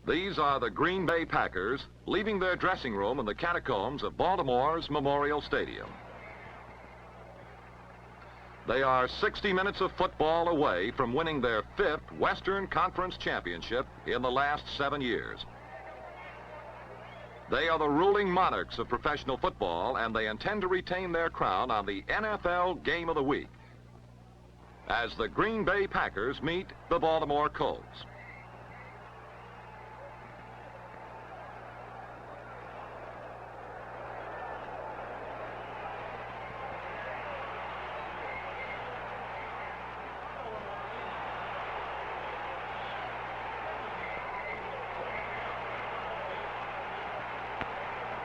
These are the Green Bay Packers leaving their dressing room in the catacombs of Baltimore's Memorial Stadium. They are 60 minutes of football away from winning their 5th Western Conference championship in the last 7 years. They are the ruling monarchs of professional football, and they intend to retain their crown on the NFL Game of the Week as the Green Bay Packers meet the Baltimore Colts.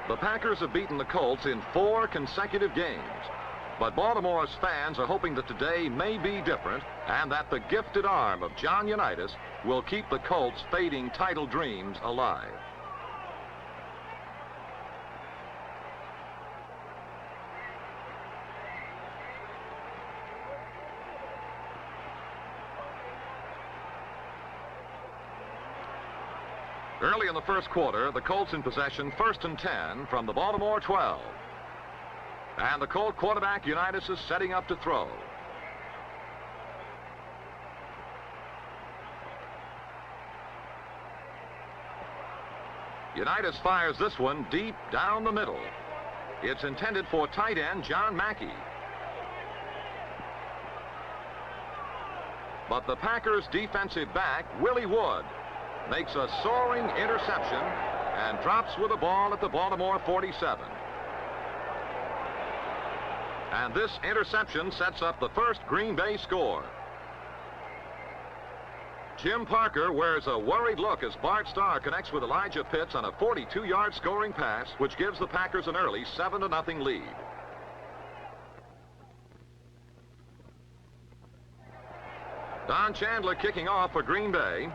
The Packers have beaten the Colts in 4 consecutive games. But Baltimore's fans are hoping that today may be different and that the gifted arm of John Unitas will keep the Colts' fading title dreams alive. Early in the first quarter, the Colts in possession, 1st and 10 from the Baltimore 12. And the Colt quarterback, Unitas, is setting up to throw. Unitas fires this one deep down the middle. It's intended for tight end John Mackey. But the Packers' defensive back, Willie Wood, makes a soaring interception and drops with the ball at the Baltimore 47. And this interception sets up the first Green Bay score. Jim Parker wears a worried look as Bart Starr connects with Elijah Pitts on a 42-yard scoring pass, which gives the Packers an early 7-0 lead. Don Chandler kicking off for Green Bay.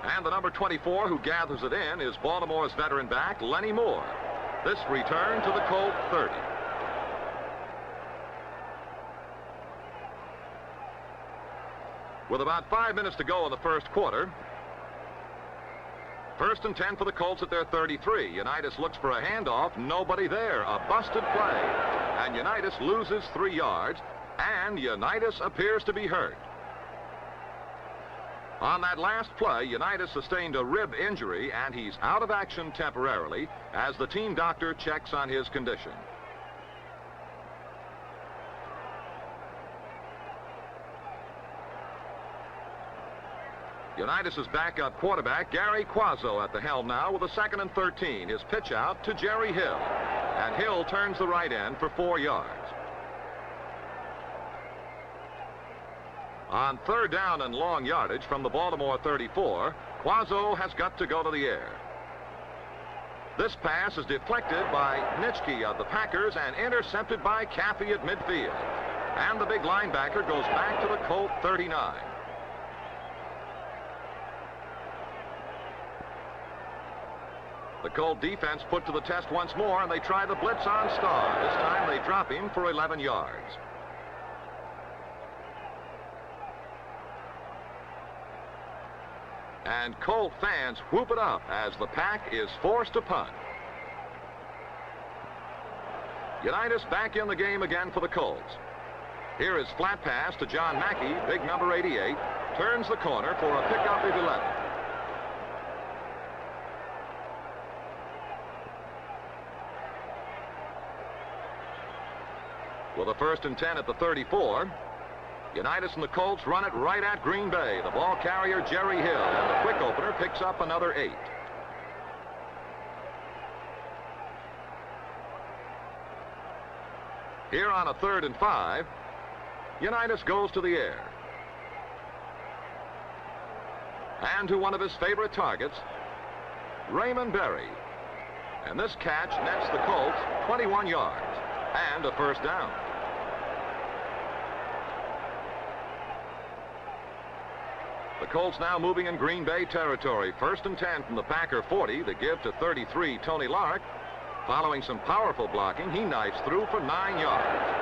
And the number 24 who gathers it in is Baltimore's veteran back, Lenny Moore. This return to the Colt 30. With about 5 minutes to go in the first quarter, 1st and 10 for the Colts at their 33. Unitas looks for a handoff. Nobody there. A busted play. And Unitas loses 3 yards. And Unitas appears to be hurt. On that last play, Unitas sustained a rib injury, and he's out of action temporarily as the team doctor checks on his condition. Unitas' backup quarterback, Gary Quazzo, at the helm now with a 2nd and 13. His pitch out to Jerry Hill, and Hill turns the right end for 4 yards. On 3rd down and long yardage from the Baltimore 34, Quazzo has got to go to the air. This pass is deflected by Nitschke of the Packers and intercepted by Caffey at midfield. And the big linebacker goes back to the Colt 39. The Colt defense put to the test once more, and they try the blitz on Starr. This time they drop him for 11 yards. And Colt fans whoop it up as the Pack is forced to punt. Unitas back in the game again for the Colts. Here is flat pass to John Mackey, big number 88, turns the corner for a pickup of 11. With a 1st and 10 at the 34, Unitas and the Colts run it right at Green Bay. The ball carrier, Jerry Hill, and the quick opener picks up another 8. Here on a 3rd and 5, Unitas goes to the air. And to one of his favorite targets, Raymond Berry. And this catch nets the Colts 21 yards and a 1st down. The Colts now moving in Green Bay territory. 1st and 10 from the Packer 40. The give to 33, Tony Lark. Following some powerful blocking, he knifes through for 9 yards.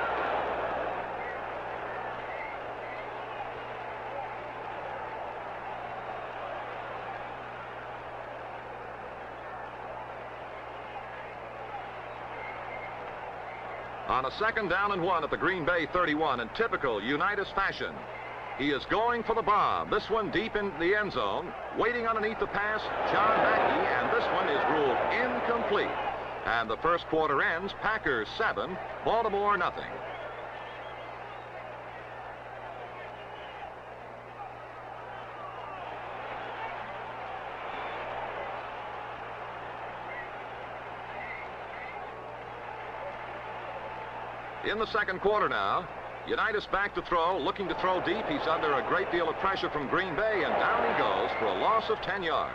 On a 2nd down and 1 at the Green Bay 31 in typical Unitas fashion. He is going for the bomb. This one deep in the end zone. Waiting underneath the pass, John Mackey, and this one is ruled incomplete. And the first quarter ends, Packers 7, Baltimore nothing. In the second quarter now, Unitas back to throw, looking to throw deep. He's under a great deal of pressure from Green Bay, and down he goes for a loss of 10 yards.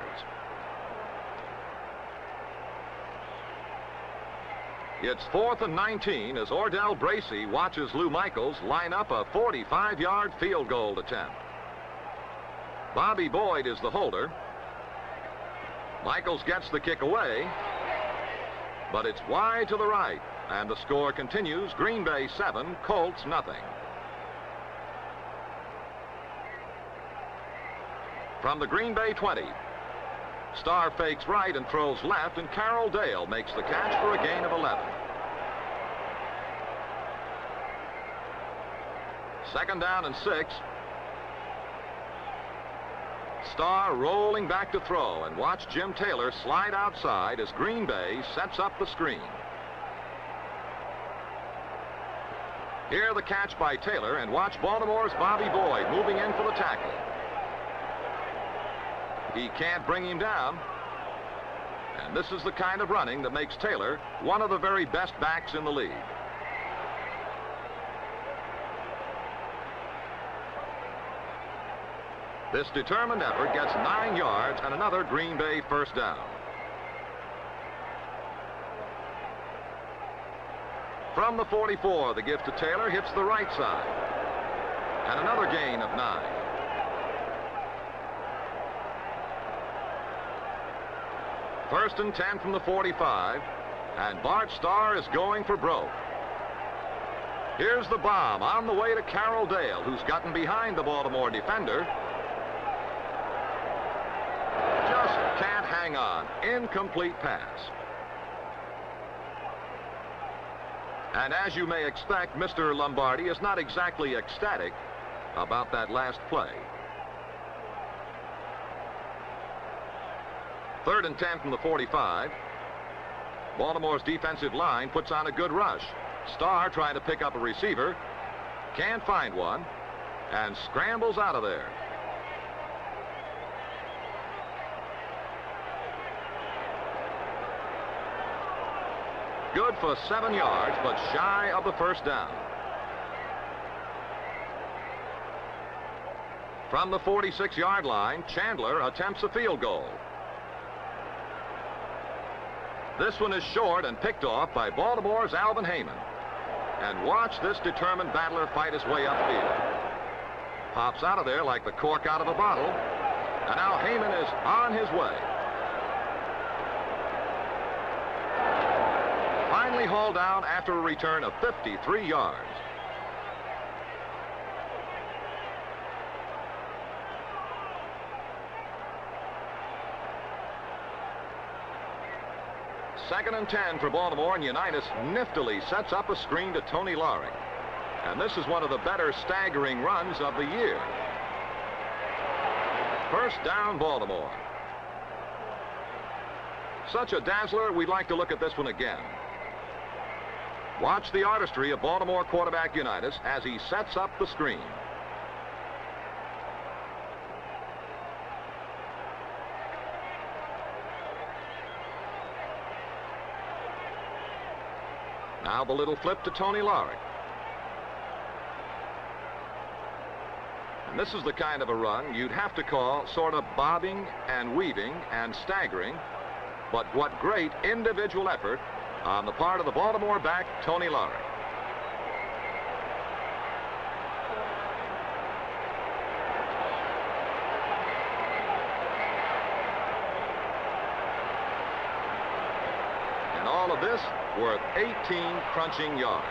It's 4th and 19 as Ordell Bracey watches Lou Michaels line up a 45-yard field goal attempt. Bobby Boyd is the holder. Michaels gets the kick away, but it's wide to the right. And the score continues, Green Bay 7, Colts nothing. From the Green Bay 20, Starr fakes right and throws left, and Carroll Dale makes the catch for a gain of 11. 2nd down and 6. Starr rolling back to throw, and watch Jim Taylor slide outside as Green Bay sets up the screen. Here the catch by Taylor, and watch Baltimore's Bobby Boyd moving in for the tackle. He can't bring him down. And this is the kind of running that makes Taylor one of the very best backs in the league. This determined effort gets 9 yards and another Green Bay first down. From the 44, the gift to Taylor hits the right side. And another gain of 9. First and 10 from the 45. And Bart Starr is going for broke. Here's the bomb on the way to Carroll Dale, who's gotten behind the Baltimore defender. Just can't hang on. Incomplete pass. And as you may expect, Mr. Lombardi is not exactly ecstatic about that last play. 3rd and 10 from the 45. Baltimore's defensive line puts on a good rush. Starr trying to pick up a receiver. Can't find one. And scrambles out of there. Good for 7 yards, but shy of the first down. From the 46-yard line, Chandler attempts a field goal. This one is short and picked off by Baltimore's Alvin Heyman. And watch this determined battler fight his way upfield. Pops out of there like the cork out of a bottle. And now Heyman is on his way. Finally hauled down after a return of 53 yards. Second and 10 for Baltimore, and Unitas niftily sets up a screen to Tony Lawry. And this is one of the better staggering runs of the year. First down, Baltimore. Such a dazzler, we'd like to look at this one again. Watch the artistry of Baltimore quarterback Unitas as he sets up the screen. Now the little flip to Tony Lawry. And this is the kind of a run you'd have to call sort of bobbing and weaving and staggering. But what great individual effort on the part of the Baltimore back, Tony Lawry. And all of this worth 18 crunching yards.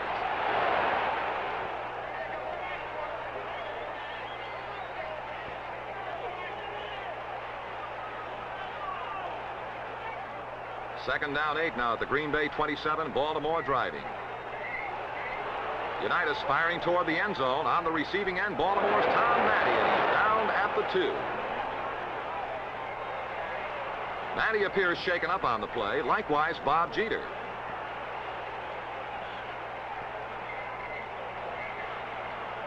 Second down 8 now at the Green Bay 27, Baltimore driving. Unitas firing toward the end zone. On the receiving end, Baltimore's Tom Matty, and he's down at the 2. Matty appears shaken up on the play. Likewise, Bob Jeter.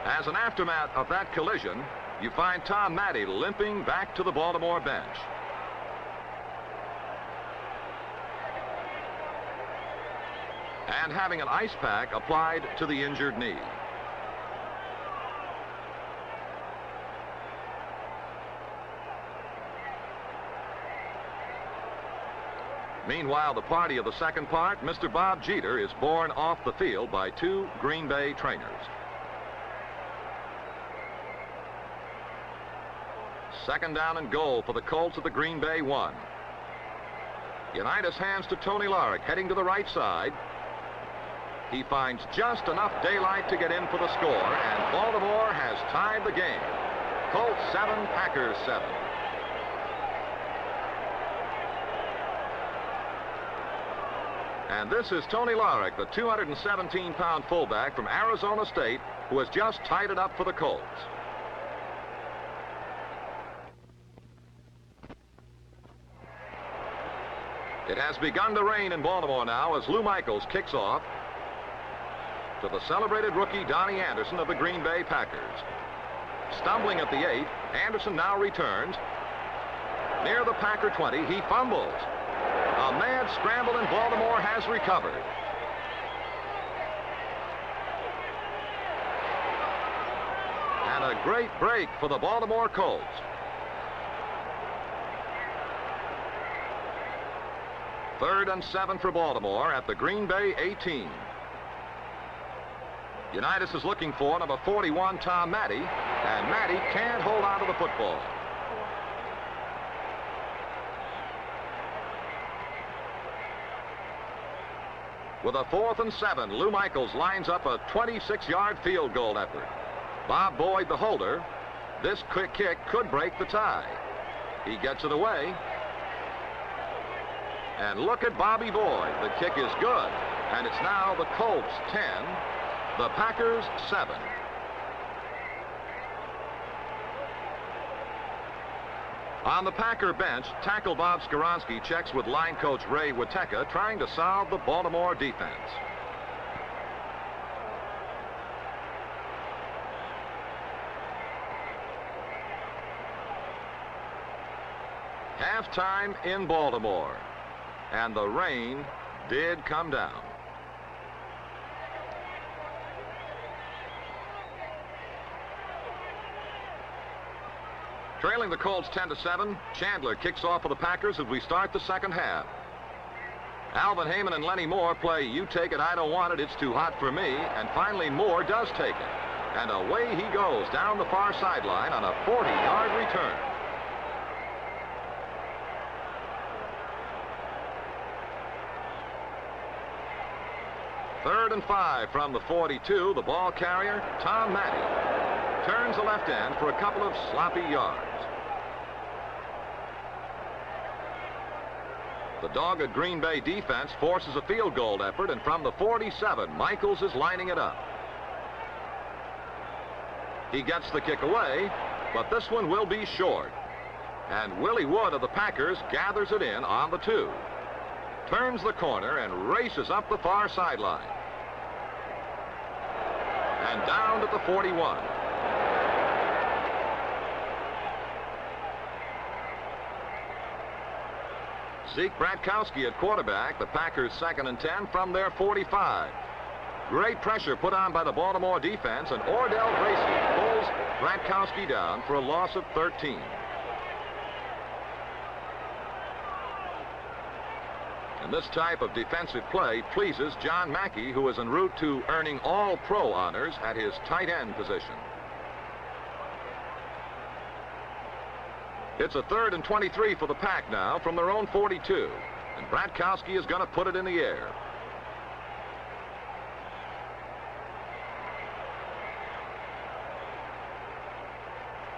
As an aftermath of that collision, you find Tom Matty limping back to the Baltimore bench. And having an ice pack applied to the injured knee. Meanwhile, the party of the second part, Mr. Bob Jeter, is borne off the field by 2 Green Bay trainers. Second down and goal for the Colts at the Green Bay 1. Unitas hands to Tony Larick, heading to the right side. He finds just enough daylight to get in for the score, and Baltimore has tied the game. Colts 7, Packers 7. And this is Tony Larick, the 217-pound fullback from Arizona State, who has just tied it up for the Colts. It has begun to rain in Baltimore now as Lou Michaels kicks off to the celebrated rookie Donnie Anderson of the Green Bay Packers. Stumbling at the 8, Anderson now returns. Near the Packer 20, he fumbles. A mad scramble, and Baltimore has recovered. And a great break for the Baltimore Colts. Third and 7 for Baltimore at the Green Bay 18. Unitas is looking for number 41, Tom Matty, and Matty can't hold on to the football. With a 4th and 7, Lou Michaels lines up a 26-yard field goal effort. Bob Boyd, the holder. This quick kick could break the tie. He gets it away. And look at Bobby Boyd. The kick is good. And it's now the Colts 10, the Packers 7. On the Packer bench, tackle Bob Skoronski checks with line coach Ray Witeka, trying to solve the Baltimore defense. Halftime in Baltimore, and the rain did come down. Trailing the Colts 10-7, Chandler kicks off for the Packers as we start the second half. Alvin Heyman and Lenny Moore play "You Take It, I Don't Want It, It's Too Hot for Me," and finally Moore does take it. And away he goes down the far sideline on a 40-yard return. Third and 5 from the 42. The ball carrier, Tom Matty, turns the left end for a couple of sloppy yards. The dogged Green Bay defense forces a field goal effort, and from the 47, Michaels is lining it up. He gets the kick away, but this one will be short. And Willie Wood of the Packers gathers it in on the 2. Turns the corner and races up the far sideline. And down to the 41. Zeke Bratkowski at quarterback, the Packers 2nd and 10 from their 45. Great pressure put on by the Baltimore defense, and Ordell Gracie pulls Bratkowski down for a loss of 13. And this type of defensive play pleases John Mackey, who is en route to earning All-Pro honors at his tight end position. It's a 3rd and 23 for the Pack now from their own 42. And Bratkowski is going to put it in the air.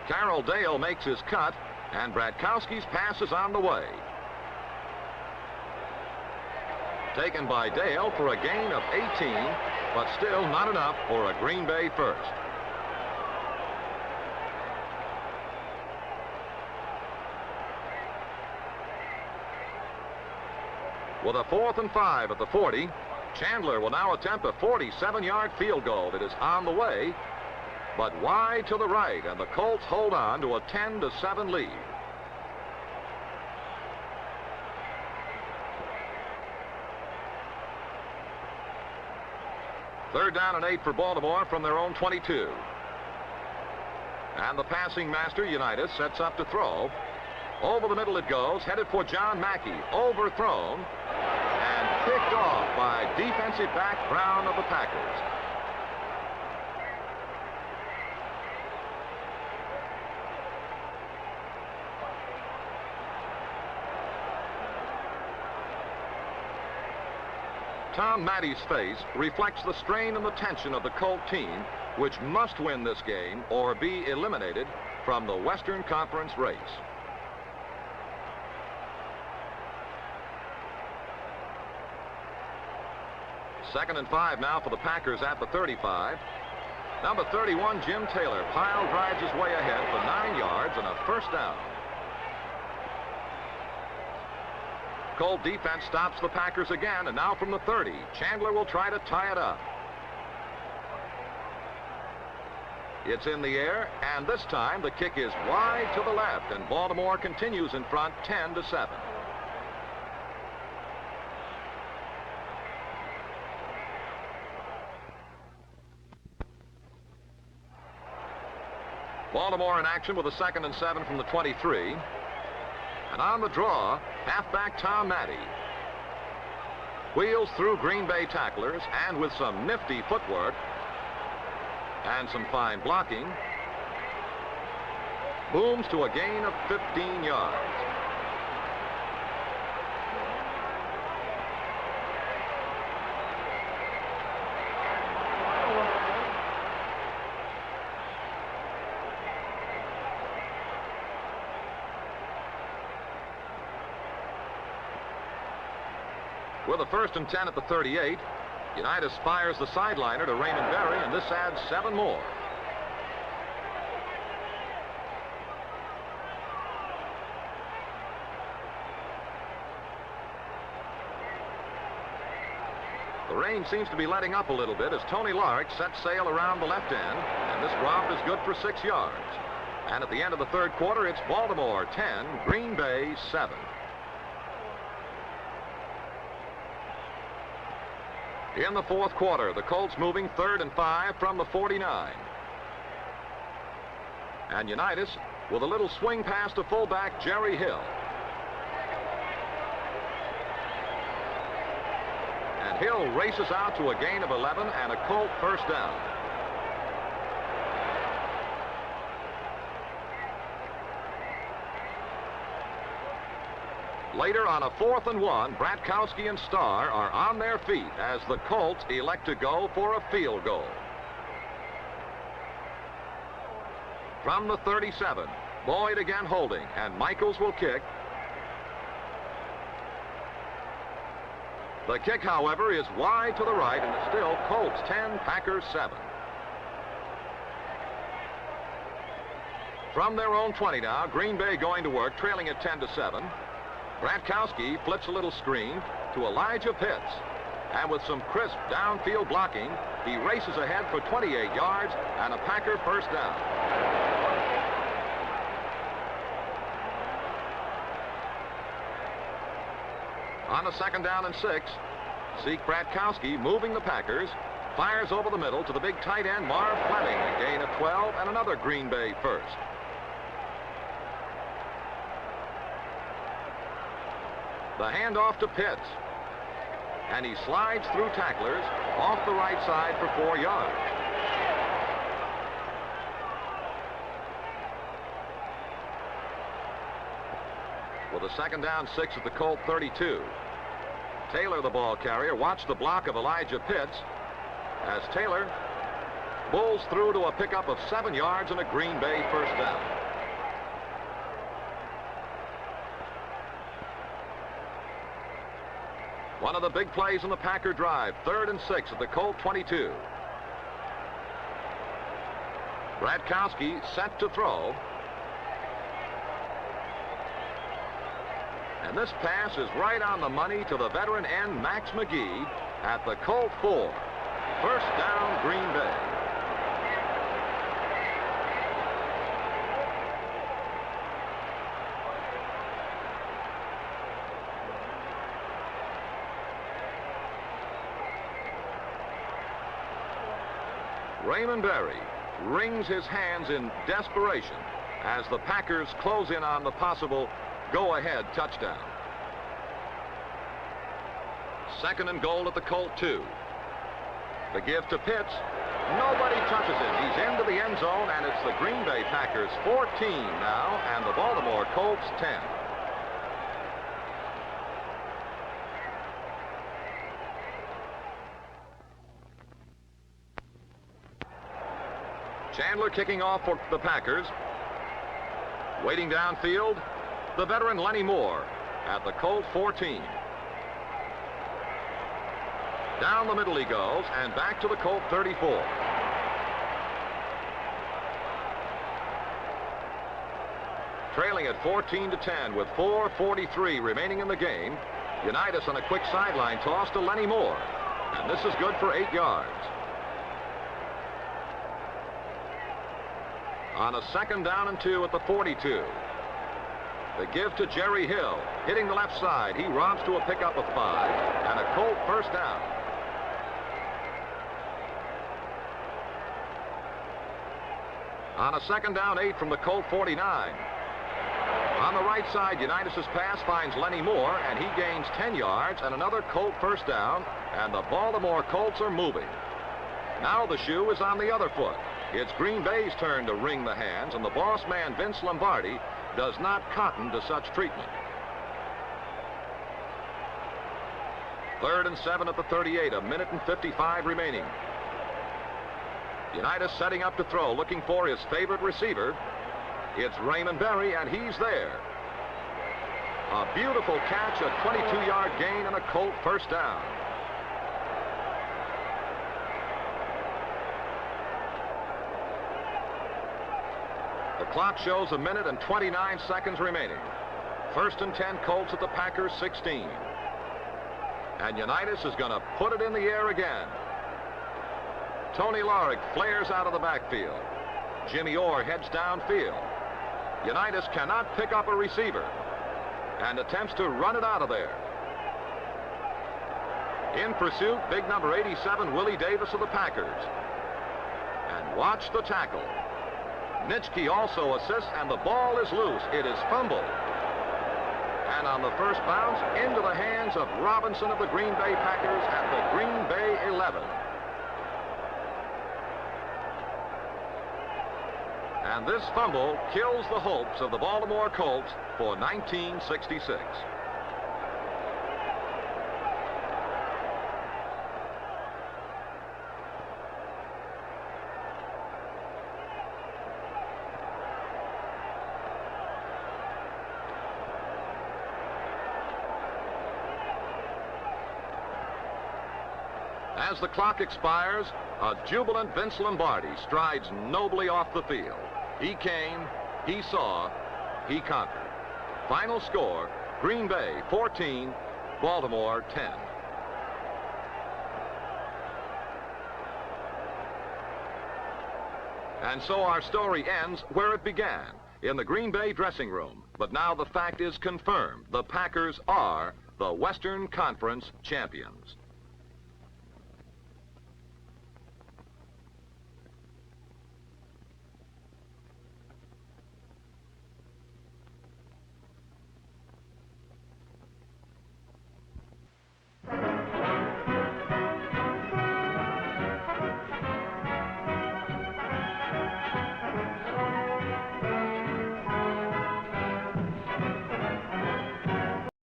Carroll Dale makes his cut, and Bratkowski's pass is on the way. Taken by Dale for a gain of 18, but still not enough for a Green Bay first. With a 4th and 5 at the 40, Chandler will now attempt a 47-yard field goal. It is on the way, but wide to the right, and the Colts hold on to a 10-7 lead. Third down and 8 for Baltimore from their own 22. And the passing master, Unitas, sets up to throw. Over the middle it goes, headed for John Mackey. Overthrown and picked off by defensive back Brown of the Packers. Tom Matty's face reflects the strain and the tension of the Colt team, which must win this game or be eliminated from the Western Conference race. Second and 5 now for the Packers at the 35. Number 31, Jim Taylor, pile drives his way ahead for 9 yards and a first down. Colt defense stops the Packers again, and now from the 30, Chandler will try to tie it up. It's in the air, and this time the kick is wide to the left, and Baltimore continues in front 10-7. Baltimore in action with a 2nd and 7 from the 23. And on the draw, halfback Tom Matty wheels through Green Bay tacklers, and with some nifty footwork and some fine blocking, booms to a gain of 15 yards. With a 1st and 10 at the 38, Unitas fires the sideliner to Raymond Berry, and this adds 7 more. The rain seems to be letting up a little bit as Tony Larrick sets sail around the left end, and this romp is good for 6 yards. And at the end of the 3rd quarter, it's Baltimore 10, Green Bay 7. In the 4th quarter, the Colts moving 3rd and 5 from the 49. And Unitas with a little swing pass to fullback Jerry Hill. And Hill races out to a gain of 11 and a Colt first down. Later on a 4th and 1, Bratkowski and Starr are on their feet as the Colts elect to go for a field goal. From the 37, Boyd again holding, and Michaels will kick. The kick, however, is wide to the right, and it's still Colts 10, Packers 7. From their own 20 now, Green Bay going to work, trailing at 10-7. Bratkowski flips a little screen to Elijah Pitts, and with some crisp downfield blocking, he races ahead for 28 yards and a Packer first down. On a 2nd down and 6, Zeke Bratkowski, moving the Packers, fires over the middle to the big tight end Marv Fleming, a gain of 12 and another Green Bay first. The handoff to Pitts, and he slides through tacklers off the right side for 4 yards. With a 2nd down 6 at the Colt 32. Taylor, the ball carrier, watched the block of Elijah Pitts as Taylor bulls through to a pickup of 7 yards and a Green Bay first down. One of the big plays in the Packer drive, 3rd and 6 at the Colt 22. Bratkowski set to throw. And this pass is right on the money to the veteran end, Max McGee, at the Colt 4. First down, Green Bay. Raymond Berry wrings his hands in desperation as the Packers close in on the possible go-ahead touchdown. 2nd and goal at the Colt 2. The give to Pitts. Nobody touches him. He's into the end zone, and it's the Green Bay Packers 14 now, and the Baltimore Colts 10. Chandler kicking off for the Packers. Waiting downfield, the veteran Lenny Moore at the Colt 14. Down the middle he goes, and back to the Colt 34. Trailing at 14-10 with 4:43 remaining in the game. Unitas on a quick sideline toss to Lenny Moore, and this is good for 8 yards. On a 2nd down and 2 at the 42. The give to Jerry Hill, hitting the left side. He romps to a pickup of 5, and a Colt first down. On a 2nd down 8 from the Colt 49. On the right side, Unitas' pass finds Lenny Moore, and he gains 10 yards and another Colt first down, and the Baltimore Colts are moving. Now the shoe is on the other foot. It's Green Bay's turn to wring the hands, and the boss man, Vince Lombardi, does not cotton to such treatment. 3rd and 7 at the 38, 1:55 remaining. Unitas setting up to throw, looking for his favorite receiver. It's Raymond Berry, and he's there. A beautiful catch, a 22-yard gain, and a Colt first down. The clock shows 1 minute and 29 seconds remaining. 1st and 10 Colts at the Packers 16. And Unitas is going to put it in the air again. Tony Lorick flares out of the backfield. Jimmy Orr heads downfield. Unitas cannot pick up a receiver and attempts to run it out of there. In pursuit, big number 87, Willie Davis of the Packers. And watch the tackle. Nitschke also assists, and the ball is loose. It is fumbled. And on the first bounce, into the hands of Robinson of the Green Bay Packers at the Green Bay 11. And this fumble kills the hopes of the Baltimore Colts for 1966. As the clock expires, a jubilant Vince Lombardi strides nobly off the field. He came, he saw, he conquered. Final score, Green Bay 14, Baltimore 10. And so our story ends where it began, in the Green Bay dressing room. But now the fact is confirmed. The Packers are the Western Conference champions.